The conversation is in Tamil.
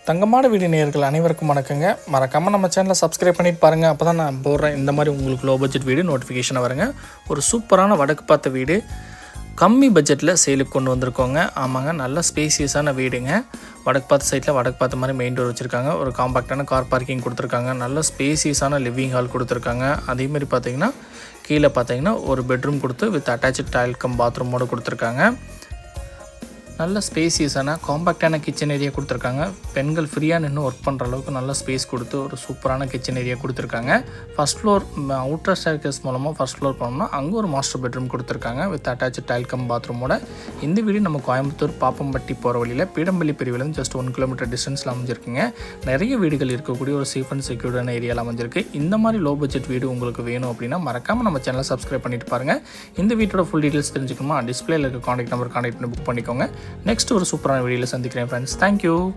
தங்கமான வீடு நேயர்கள் அனைவருக்கும் வணக்கங்க. மறக்காமல் நம்ம சேனலை சப்ஸ்கிரைப் பண்ணிட்டு பாருங்கள். அப்போ தான் நான் போடுறேன் இந்த மாதிரி உங்களுக்கு லோ பட்ஜெட் வீடு நோட்டிஃபிகேஷன் வருங்க. ஒரு சூப்பரான வடக்கு பார்த்த வீடு கம்மி பட்ஜெட்டில் சேலுக்கு கொண்டு வந்திருக்கோங்க. ஆமாங்க, நல்ல ஸ்பேசியஸான வீடுங்க. வடக்கு பார்த்த சைட்டில் வடக்கு பார்த்த மாதிரி மெயின் டோர் வச்சுருக்காங்க. ஒரு காம்பாக்டான கார் பார்க்கிங் கொடுத்துருக்காங்க. நல்ல ஸ்பேசியஸான லிவிங் ஹால் கொடுத்துருக்காங்க. அதேமாதிரி பார்த்தீங்கன்னா கீழே பார்த்தீங்கன்னா ஒரு பெட்ரூம் கொடுத்து வித் அட்டாச்சு டைல் கம் பாத்ரூமோடு கொடுத்துருக்காங்க. நல்ல ஸ்பேசியஸான காம்பாக்டான கிச்சன் ஏரியா கொடுத்துருக்காங்க. பெண்கள் ஃப்ரீயாக நின்று ஒர்க் பண்ணுற அளவுக்கு நல்ல ஸ்பேஸ் கொடுத்து ஒரு சூப்பரான கிச்சன் ஏரியா கொடுத்துருக்காங்க. ஃபஸ்ட் ஃப்ளோர் அவுட்டர் ஸ்டேர்கேஸ் மூலமாக ஃபஸ்ட் ஃப்ளோர் போனோம்னா அங்கே ஒரு மாஸ்டர் பெட்ரூம் கொடுத்துருக்காங்க வித் அட்டாச்சு டைல் கம் பாத்ரூமோட. இந்த வீடு நம்ம கோயம்புத்தூர் பாப்பம்பட்டி போகிற வழியில் பீடம்பள்ளி பிரிவிலேருந்து ஜஸ்ட் 1 கிலோமீட்டர் டிஸ்டன்ஸில் அமைஞ்சிருக்குங்க. நிறைய வீடுகள் இருக்கக்கூடிய ஒரு சேஃப் அண்ட் செக்யூர்டான ஏரியாவில் அமைஞ்சிருக்கு. இந்த மாதிரி லோ பட்ஜெட் வீடு உங்களுக்கு வேணும் அப்படின்னா மறக்காமல் நம்ம சேனலை சப்ஸ்கிரைப் பண்ணிட்டு பாருங்கள். இந்த வீட்டோட ஃபுல் டீட்டெயில்ஸ் தெரிஞ்சுக்கணுமா டிஸ்பிளேல இருக்க கான்டாக்ட் நம்பர் கான்டாக்ட் பண்ணி புக் பண்ணிக்கோங்க. நெக்ஸ்ட் ஒரு சூப்பரான வீடியோவில் சந்திக்கிறேன் ஃப்ரெண்ட்ஸ். தேங்க்யூ.